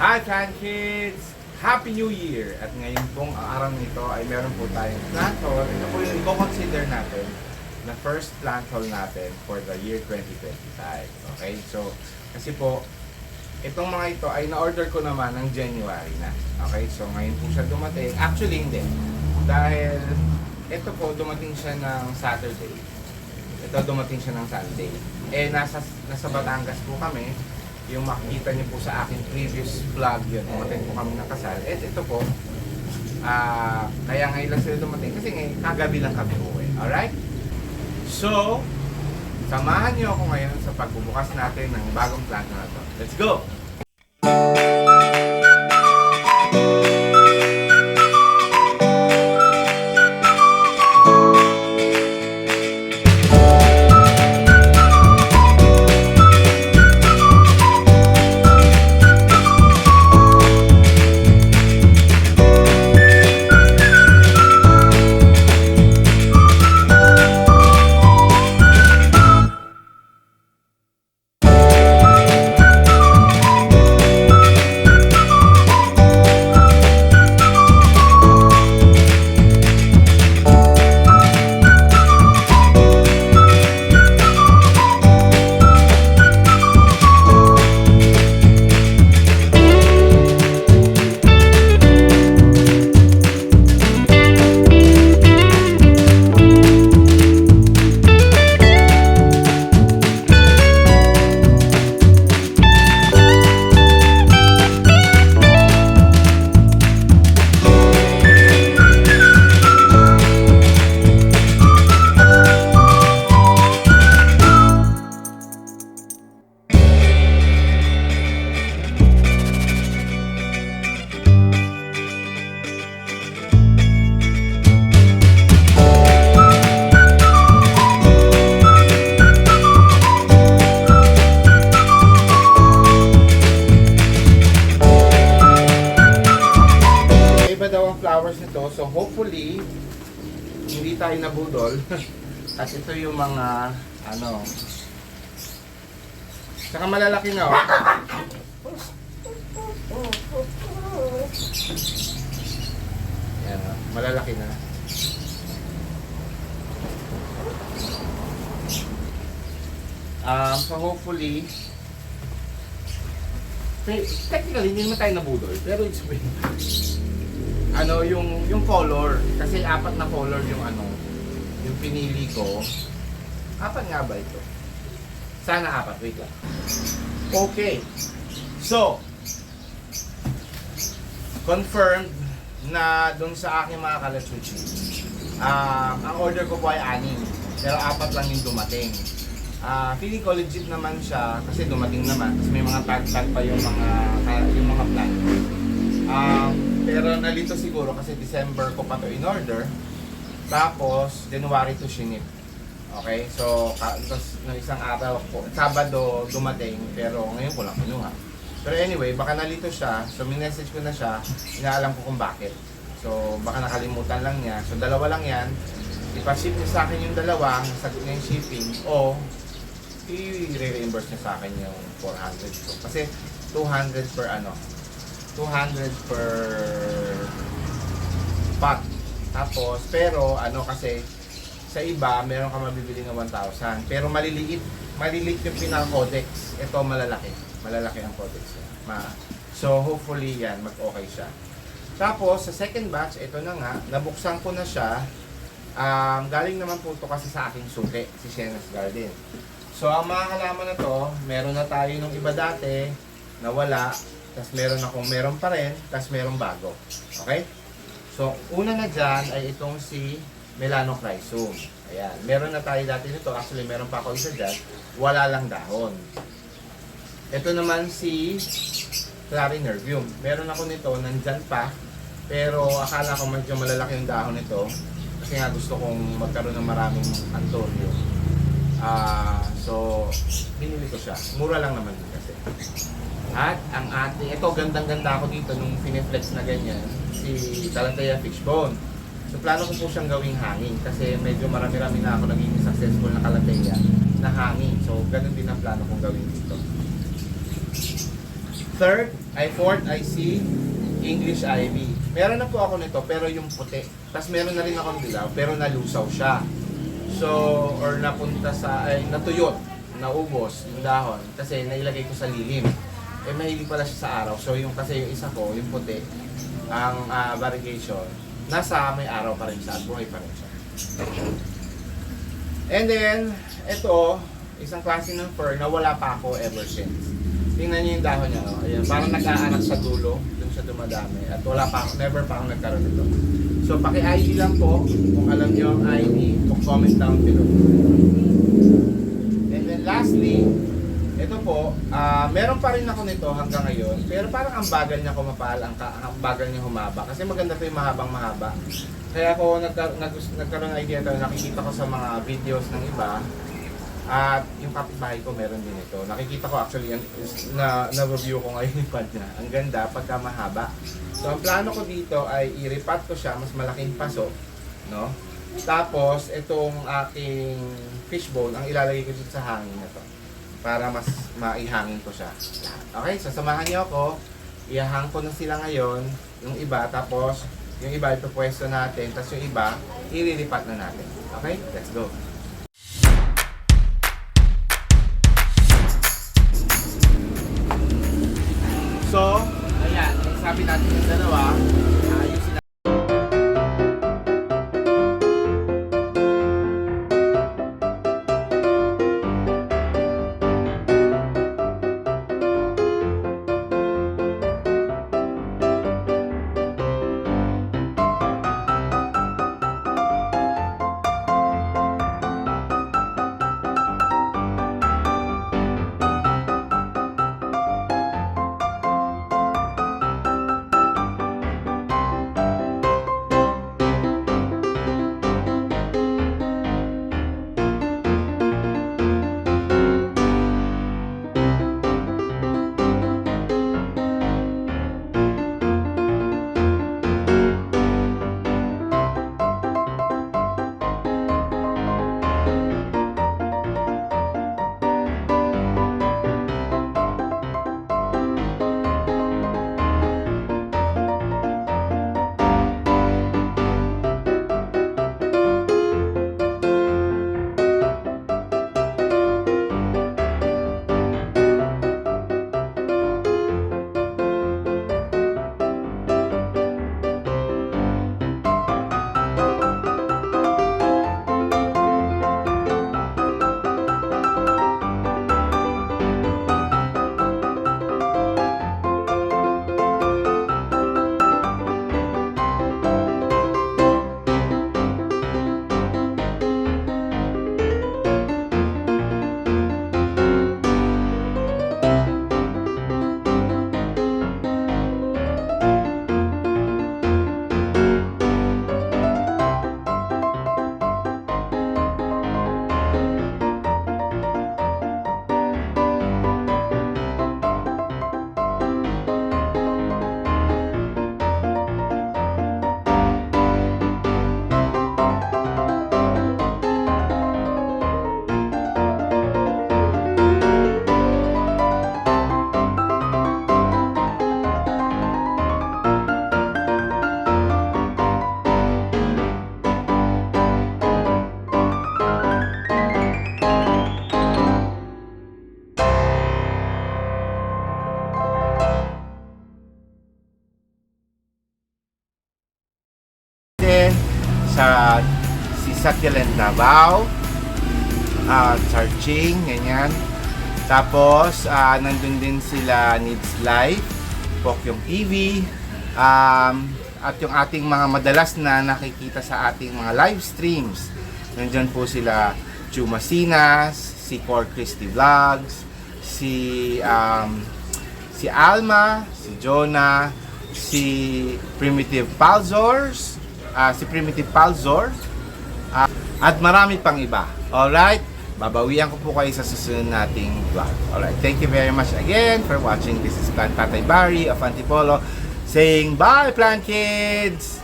Hi Fan Kids! Happy New Year! At ngayon pong araw nito ay meron po tayong plant haul. Ito po yung i-consider natin na first plant haul natin for the year 2025. Okay? So, kasi po, itong mga ito ay na-order ko naman ng January na. Okay? So, ngayon po siya dumating. Actually, hindi. Dahil ito po, dumating siya ng Saturday. Ito dumating siya ng Sunday. Nasa Batangas po kami. Yung makikita niyo po sa aking previous vlog yun, dumating po kami ng kasal. Ito po, kaya ngayon lang sila dumating kasi ngayon, kagabi lang kami uwi. Alright? So, samahan niyo ako ngayon sa pagbubukas natin ng bagong plant na ito. Let's go! Flowers nito, so hopefully hindi tayo nabudol. At ito yung mga saka malalaki na yan, malalaki na. So hopefully technically hindi naman tayo nabudol, pero it's okay. Yung color, kasi apat na color yung pinili ko. Apat nga ba ito? Sana apat, wait lang. Okay. So, confirmed na dun sa aking mga kalatsuchi. Ang order ko po ay 6, pero apat lang yung dumating. Feeling ko legit naman siya kasi dumating naman. Kasi may mga tag-tag pa yung mga plant. Pero nalito siguro kasi December ko pa to in order. Tapos January to shinip. Okay? So, no, isang araw po, Sabado dumating, pero ngayon ko lang kinuha. Pero anyway, baka nalito siya. So, minessage ko na siya. Inaalam ko kung bakit. So, baka nakalimutan lang niya. So, dalawa lang yan. Ipa-ship niya sa akin yung dalawa, sagot niya yung shipping, o i-reimburse niya sa akin yung 400. So, kasi 200 per 200 per pot. Tapos, pero kasi sa iba, meron ka mabibili ng 1,000. Pero maliliit yung pinaka-codex. Ito malalaki. Malalaki ang codex niya. So, hopefully yan, mag-okay siya. Tapos, sa second batch, ito na nga, nabuksan ko na siya. Galing naman po ito kasi sa aking suki, si Sheena's Garden. So, ang mga halaman na to, meron na tayo nung iba dati, nawala. Tapos meron pa rin, tapos meron bago. Okay? So, una na dyan ay itong si Melanochrysum. Ayan. Meron na tayo dati nito. Actually, meron pa ako isa dyan. Wala lang dahon. Ito naman si Clarinervium. Meron ako nito, nandyan pa. Pero akala ko medyo malalaki yung dahon nito. Kasi nga gusto kong magkaroon ng maraming anthurium. So, binili ko siya. Mura lang naman din kasi. At ang ating, ito gandang-ganda ako dito nung pineflex na ganyan, si Talantea Fishbone. So plano ko po siyang gawing hanging kasi medyo marami-rami na ako naging successful na Talantea na hanging. So ganun din ang plano kong gawin dito. Third, I4, IC, English Ivy. Meron na po ako nito pero yung puti. Tapos meron na rin akong dilaw pero nalusaw siya. So, or napunta sa, ay natuyot, naubos yung dahon kasi nailagay ko sa lilim. Eh mahilig pala siya sa araw. So yung kasi yung isa ko, yung puti, ang variegation, nasa may araw pa rin siya at buhay pa rin siya. And then, ito, isang klase ng fir na wala pa ako ever since. Tingnan niyo yung dahon niya, no? Ayan, parang nag-aanak sa dulo, dun siya dumadami. At wala pa ako, never pa ako nagkaroon nito. So, paki-ID lang po, kung alam niyo ang ID, comment down below. And then lastly, ito po, meron pa rin ako nito hanggang ngayon, pero parang ang bagal niya kumapal, ang bagal niya humaba. Kasi maganda ito yung mahabang-mahaba. Kaya ako nagkaroon ng idea ito, nakikita ko sa mga videos ng iba, at yung kapitbahay ko meron din ito. Nakikita ko actually, na-review ko ngayon yung pad niya. Ang ganda pagka mahaba. So ang plano ko dito ay i-repat ko siya, mas malaking paso, no? Tapos itong aking fishbone, ang ilalagay ko dito sa hangin na to para mas maihangin ko siya. Okay, sasamahan niyo ako. Ihahang ko na sila ngayon, yung iba, tapos yung iba ipupwesto natin, tapos yung iba, irilipat na natin. Okay, let's go. So, ayan, sabi natin yung dalawa, ayusin natin. Sa si Succulent Davao, Charching, ganyan. Tapos, nandun din sila Needs Life, Pokyong TV, at yung ating mga madalas na nakikita sa ating mga live streams. Nandyan po sila Chumasinas, si Core Christy Vlogs, si Alma, si Jonah, si Primitive Palzors, at marami pang iba. Alright? Babawian ko po kayo sa susunod nating vlog. Alright, thank you very much again for watching. This is Plant Tatay Barry of Antipolo saying bye, Plant Kids!